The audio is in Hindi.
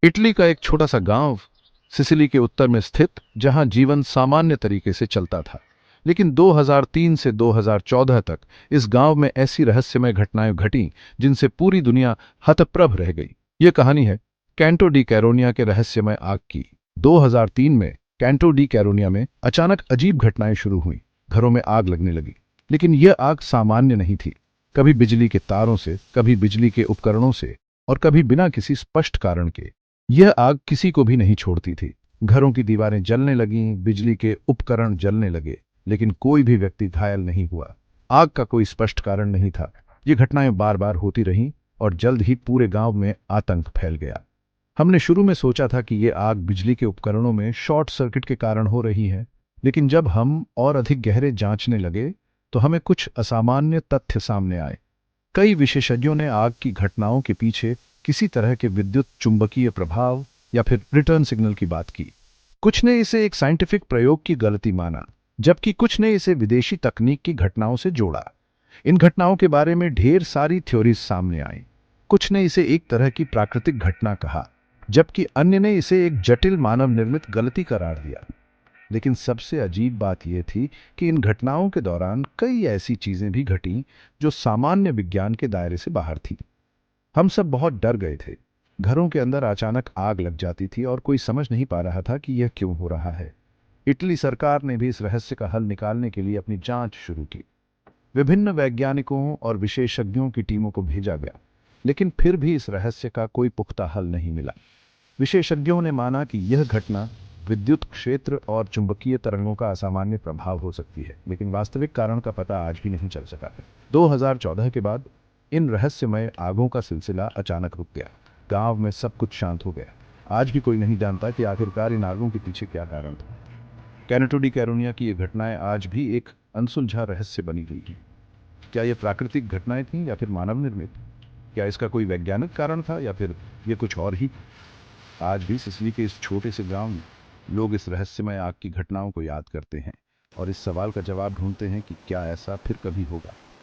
इटली का एक छोटा सा गांव सिसिली के उत्तर में स्थित, जहां जीवन सामान्य तरीके से चलता था। लेकिन 2003 से 2014 तक इस गांव में ऐसी रहस्यमय घटनाएं घटीं जिनसे पूरी दुनिया हतप्रभ रह गई। ये कहानी है कैंटो डी कैरोनिया के रहस्यमय आग की। 2003 में कैंटो डी कैरोनिया में अचानक अजीब घटनाएं शुरू हुई। घरों में आग लगने लगी। लेकिन यह आग सामान्य नहीं थी। कभी बिजली के तारों से, कभी बिजली के उपकरणों से, और कभी बिना किसी स्पष्ट कारण के। यह आग किसी को भी नहीं छोड़ती थी। घरों की दीवारें जलने लगीं, बिजली के उपकरण जलने लगे, लेकिन कोई भी व्यक्ति घायल नहीं हुआ। आग का कोई स्पष्ट कारण नहीं था। ये घटनाएं बार बार होती रहीं और जल्द ही पूरे गांव में आतंक फैल गया। हमने शुरू में सोचा था कि ये आग बिजली के उपकरणों में शॉर्ट सर्किट के कारण हो रही है, लेकिन जब हम और अधिक गहरे जांचने लगे तो हमें कुछ असामान्य तथ्य सामने आए। कई विशेषज्ञों ने आग की घटनाओं के पीछे किसी तरह के विद्युत चुंबकीय प्रभाव या फिर रिटर्न सिग्नल की बात की। कुछ ने इसे एक साइंटिफिक प्रयोग की गलती माना, जबकि कुछ ने इसे विदेशी तकनीक की घटनाओं से जोड़ा। इन घटनाओं के बारे में ढेर सारी थ्योरीज सामने आई। कुछ ने इसे एक तरह की प्राकृतिक घटना कहा, जबकि अन्य ने इसे एक जटिल मानव निर्मित गलती करार दिया। लेकिन सबसे अजीब बात यह थी कि इन घटनाओं के दौरान कई ऐसी चीजें भी घटीं जो सामान्य विज्ञान के दायरे से बाहर थी। हम सब बहुत डर गए थे। घरों के अंदर अचानक आग लग जाती थी और कोई समझ नहीं पा रहा था कि यह क्यों हो रहा है। इटली सरकार ने भी इस रहस्य का हल निकालने के लिए अपनी जांच शुरू की। विभिन्न वैज्ञानिकों और विशेषज्ञों की टीमों को भेजा गया, लेकिन फिर भी इस रहस्य का कोई पुख्ता हल नहीं मिला। विशेषज्ञों ने माना कि यह घटना विद्युत क्षेत्र और चुंबकीय तरंगों का असामान्य प्रभाव हो सकती है, लेकिन वास्तविक कारण का पता आज भी नहीं चल सका है। 2014 के बाद इन रहस्यमय आगों का सिलसिला अचानक रुक गया। गांव में सब कुछ शांत हो गया। आज भी कोई नहीं जानता कि आखिरकार इन आगों के पीछे क्या कारण था। कैनेटो डी कैरोनिया की ये घटनाएं आज भी एक अनसुलझा रहस्य बनी हुई हैं। क्या ये प्राकृतिक घटनाएं थीं या फिर मानव निर्मित? क्या इसका कोई वैज्ञानिक कारण था या फिर ये कुछ और ही? आज भी सिसिली के इस छोटे से गांव में लोग इस रहस्यमय आग की घटनाओं को याद करते हैं और इस सवाल का जवाब ढूंढते हैं कि क्या ऐसा फिर कभी होगा।